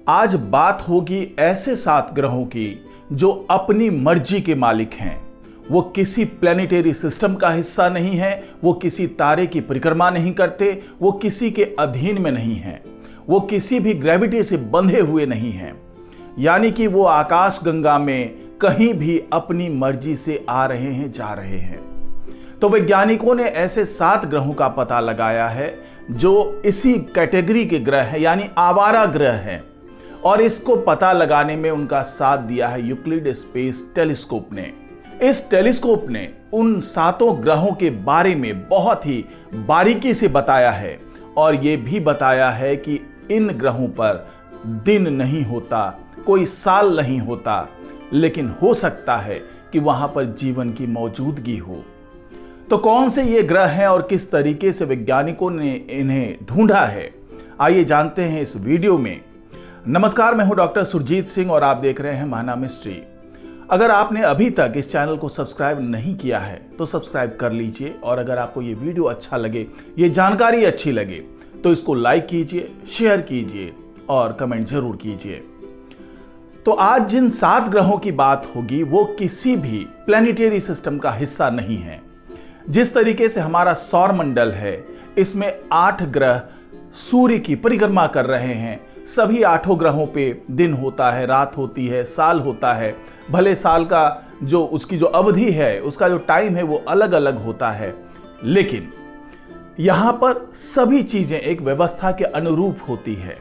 आज बात होगी ऐसे 7 ग्रहों की जो अपनी मर्जी के मालिक हैं। वो किसी प्लैनेटरी सिस्टम का हिस्सा नहीं है, वो किसी तारे की परिक्रमा नहीं करते, वो किसी के अधीन में नहीं हैं, वो किसी भी ग्रेविटी से बंधे हुए नहीं हैं। यानी कि वो आकाश गंगा में कहीं भी अपनी मर्जी से आ रहे हैं, जा रहे हैं। तो वैज्ञानिकों ने ऐसे 7 ग्रहों का पता लगाया है जो इसी कैटेगरी के ग्रह हैं, यानी आवारा ग्रह हैं। और इसको पता लगाने में उनका साथ दिया है यूक्लिड स्पेस टेलीस्कोप ने। इस टेलीस्कोप ने उन 7 ग्रहों के बारे में बहुत ही बारीकी से बताया है और ये भी बताया है कि इन ग्रहों पर दिन नहीं होता, कोई साल नहीं होता, लेकिन हो सकता है कि वहां पर जीवन की मौजूदगी हो। तो कौन से ये ग्रह हैं और किस तरीके से वैज्ञानिकों ने इन्हें ढूंढा है, आइए जानते हैं इस वीडियो में। नमस्कार, मैं हूं डॉक्टर सुरजीत सिंह और आप देख रहे हैं महाना मिस्ट्री। अगर आपने अभी तक इस चैनल को सब्सक्राइब नहीं किया है तो सब्सक्राइब कर लीजिए और अगर आपको ये वीडियो अच्छा लगे, ये जानकारी अच्छी लगे तो इसको लाइक कीजिए, शेयर कीजिए और कमेंट जरूर कीजिए। तो आज जिन 7 ग्रहों की बात होगी वो किसी भी प्लैनेटरी सिस्टम का हिस्सा नहीं है। जिस तरीके से हमारा सौर मंडल है, इसमें 8 ग्रह सूर्य की परिक्रमा कर रहे हैं। सभी 8 ग्रहों पे दिन होता है, रात होती है, साल होता है। भले साल का जो उसकी जो अवधि है, उसका जो टाइम है वो अलग अलग होता है, लेकिन यहां पर सभी चीजें एक व्यवस्था के अनुरूप होती है।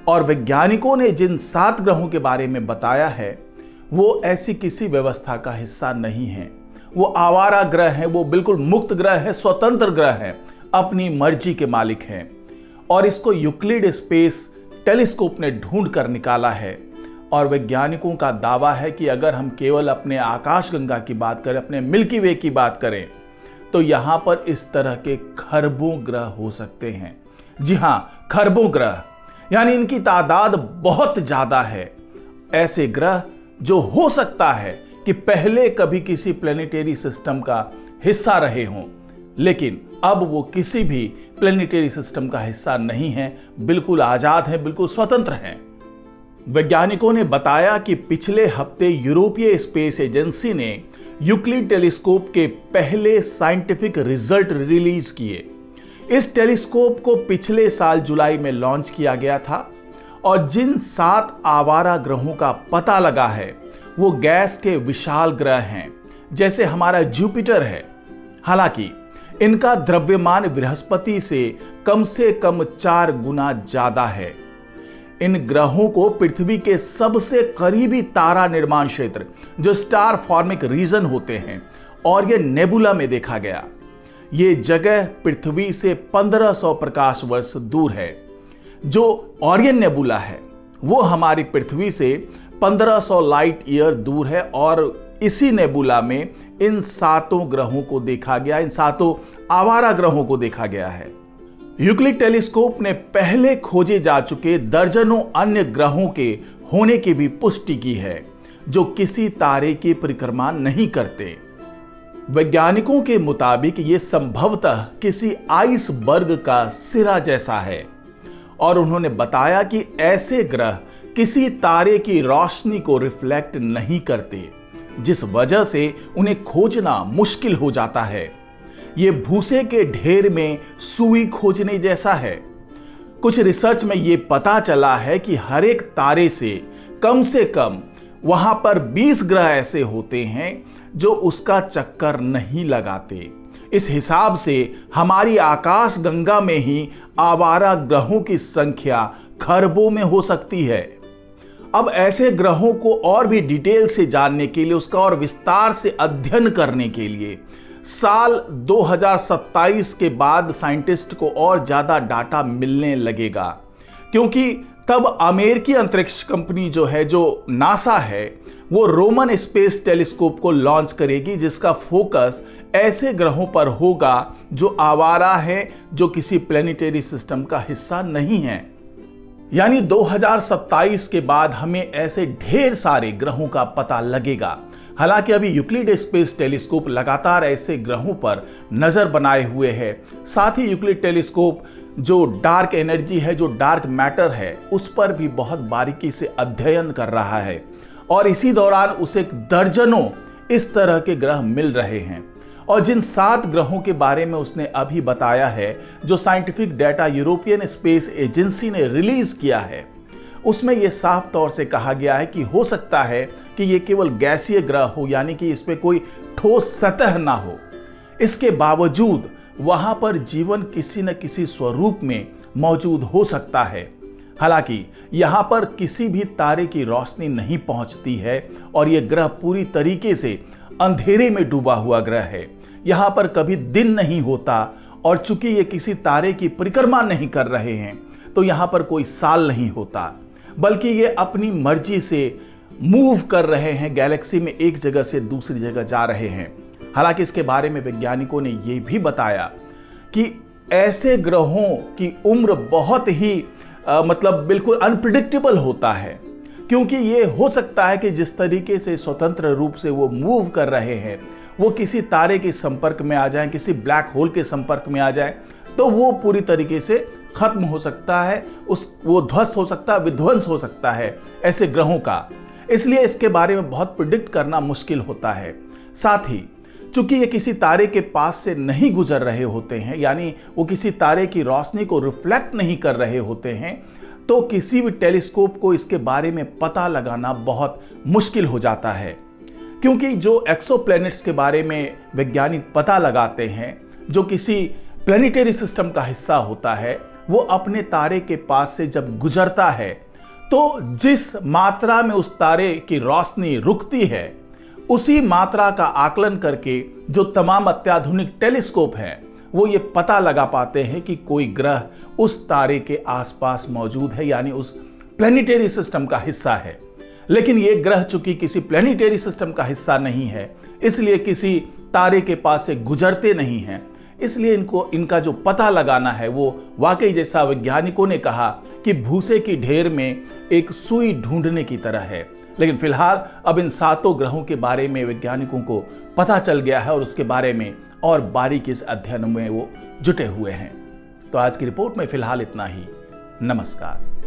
और वैज्ञानिकों ने जिन 7 ग्रहों के बारे में बताया है वो ऐसी किसी व्यवस्था का हिस्सा नहीं है। वो आवारा ग्रह हैं, वो बिल्कुल मुक्त ग्रह है, स्वतंत्र ग्रह हैं, अपनी मर्जी के मालिक हैं। और इसको यूक्लिड स्पेस टेलीस्कोप ने ढूंढ कर निकाला है। और वैज्ञानिकों का दावा है कि अगर हम केवल अपने आकाशगंगा की बात करें, अपने मिल्की वे की बात करें, तो यहां पर इस तरह के खरबों ग्रह हो सकते हैं। जी हां, खरबों ग्रह, यानी इनकी तादाद बहुत ज्यादा है। ऐसे ग्रह जो हो सकता है कि पहले कभी किसी प्लैनेटरी सिस्टम का हिस्सा रहे हों, लेकिन अब वो किसी भी प्लैनेटरी सिस्टम का हिस्सा नहीं है, बिल्कुल आजाद है, बिल्कुल स्वतंत्र हैं। वैज्ञानिकों ने बताया कि पिछले हफ्ते यूरोपीय स्पेस एजेंसी ने यूक्लिड टेलीस्कोप के पहले साइंटिफिक रिजल्ट रिलीज किए। इस टेलीस्कोप को पिछले साल जुलाई में लॉन्च किया गया था और जिन 7 आवारा ग्रहों का पता लगा है वो गैस के विशाल ग्रह हैं, जैसे हमारा जुपिटर है। हालांकि इनका द्रव्यमान बृहस्पति से कम 4 गुना ज्यादा है। इन ग्रहों को पृथ्वी के सबसे करीबी तारा निर्माण क्षेत्र, जो स्टार फॉर्मिक रीजन होते हैं, और ये नेबुला में देखा गया। ये जगह पृथ्वी से 1500 प्रकाश वर्ष दूर है। जो ओरियन नेबुला है वो हमारी पृथ्वी से 1500 लाइट ईयर दूर है और इसी नेबुला में इन 7 ग्रहों को देखा गया, इन 7 आवारा ग्रहों को देखा गया है। यूक्लिड टेलीस्कोप ने पहले खोजे जा चुके दर्जनों अन्य ग्रहों के होने की भी पुष्टि की है जो किसी तारे की परिक्रमा नहीं करते। वैज्ञानिकों के मुताबिक ये संभवतः किसी आइसबर्ग का सिरा जैसा है और उन्होंने बताया कि ऐसे ग्रह किसी तारे की रोशनी को रिफ्लेक्ट नहीं करते, जिस वजह से उन्हें खोजना मुश्किल हो जाता है। ये भूसे के ढेर में सुई खोजने जैसा है। कुछ रिसर्च में ये पता चला है कि हर एक तारे से कम वहां पर 20 ग्रह ऐसे होते हैं जो उसका चक्कर नहीं लगाते। इस हिसाब से हमारी आकाश गंगा में ही आवारा ग्रहों की संख्या खरबों में हो सकती है। अब ऐसे ग्रहों को और भी डिटेल से जानने के लिए, उसका और विस्तार से अध्ययन करने के लिए साल 2027 के बाद साइंटिस्ट को और ज्यादा डाटा मिलने लगेगा, क्योंकि तब अमेरिकी अंतरिक्ष कंपनी जो है, जो नासा है, वो रोमन स्पेस टेलीस्कोप को लॉन्च करेगी, जिसका फोकस ऐसे ग्रहों पर होगा जो आवारा है, जो किसी प्लैनेटरी सिस्टम का हिस्सा नहीं है। यानी 2027 के बाद हमें ऐसे ढेर सारे ग्रहों का पता लगेगा। हालांकि अभी यूक्लिड स्पेस टेलीस्कोप लगातार ऐसे ग्रहों पर नजर बनाए हुए है। साथ ही यूक्लिड टेलीस्कोप जो डार्क एनर्जी है, जो डार्क मैटर है, उस पर भी बहुत बारीकी से अध्ययन कर रहा है और इसी दौरान उसे दर्जनों इस तरह के ग्रह मिल रहे हैं। और जिन 7 ग्रहों के बारे में उसने अभी बताया है, जो scientific data European space agency ने रिलीज किया है, उसमें यह साफ तौर से कहा गया है कि हो सकता है कि यह केवल गैसीय ग्रह हो, यानी कि इस पे कोई ठोस सतह ना हो। इसके बावजूद वहां पर जीवन किसी न किसी स्वरूप में मौजूद हो सकता है। हालांकि यहां पर किसी भी तारे की रोशनी नहीं पहुंचती है और यह ग्रह पूरी तरीके से अंधेरे में डूबा हुआ ग्रह है। यहां पर कभी दिन नहीं होता और चूंकि ये किसी तारे की परिक्रमा नहीं कर रहे हैं, तो यहां पर कोई साल नहीं होता, बल्कि ये अपनी मर्जी से मूव कर रहे हैं, गैलेक्सी में एक जगह से दूसरी जगह जा रहे हैं। हालांकि इसके बारे में वैज्ञानिकों ने यह भी बताया कि ऐसे ग्रहों की उम्र बहुत ही मतलब बिल्कुल अनप्रिडिक्टेबल होता है, क्योंकि ये हो सकता है कि जिस तरीके से स्वतंत्र रूप से वो मूव कर रहे हैं, वो किसी तारे के संपर्क में आ जाए, किसी ब्लैक होल के संपर्क में आ जाए, तो वो पूरी तरीके से खत्म हो सकता है, वो ध्वस्त हो सकता है, विध्वंस हो सकता है ऐसे ग्रहों का। इसलिए इसके बारे में बहुत प्रिडिक्ट करना मुश्किल होता है। साथ ही चूंकि ये किसी तारे के पास से नहीं गुजर रहे होते हैं, यानी वो किसी तारे की रोशनी को रिफ्लेक्ट नहीं कर रहे होते हैं, तो किसी भी टेलीस्कोप को इसके बारे में पता लगाना बहुत मुश्किल हो जाता है। क्योंकि जो एक्सोप्लैनेट्स के बारे में वैज्ञानिक पता लगाते हैं, जो किसी प्लैनेटरी सिस्टम का हिस्सा होता है, वो अपने तारे के पास से जब गुजरता है, तो जिस मात्रा में उस तारे की रोशनी रुकती है, उसी मात्रा का आकलन करके जो तमाम अत्याधुनिक टेलीस्कोप हैं, वो ये पता लगा पाते हैं कि कोई ग्रह उस तारे के आसपास मौजूद है, यानी उस प्लैनेटरी सिस्टम का हिस्सा है। लेकिन ये ग्रह चूंकि किसी प्लैनेटरी सिस्टम का हिस्सा नहीं है, इसलिए किसी तारे के पास से गुजरते नहीं हैं। इसलिए इनका जो पता लगाना है, वो वाकई जैसा वैज्ञानिकों ने कहा कि भूसे की ढेर में एक सुई ढूंढने की तरह है। लेकिन फिलहाल अब इन 7 ग्रहों के बारे में वैज्ञानिकों को पता चल गया है और उसके बारे में और बारीकी से अध्ययन में वो जुटे हुए हैं। तो आज की रिपोर्ट में फिलहाल इतना ही। नमस्कार।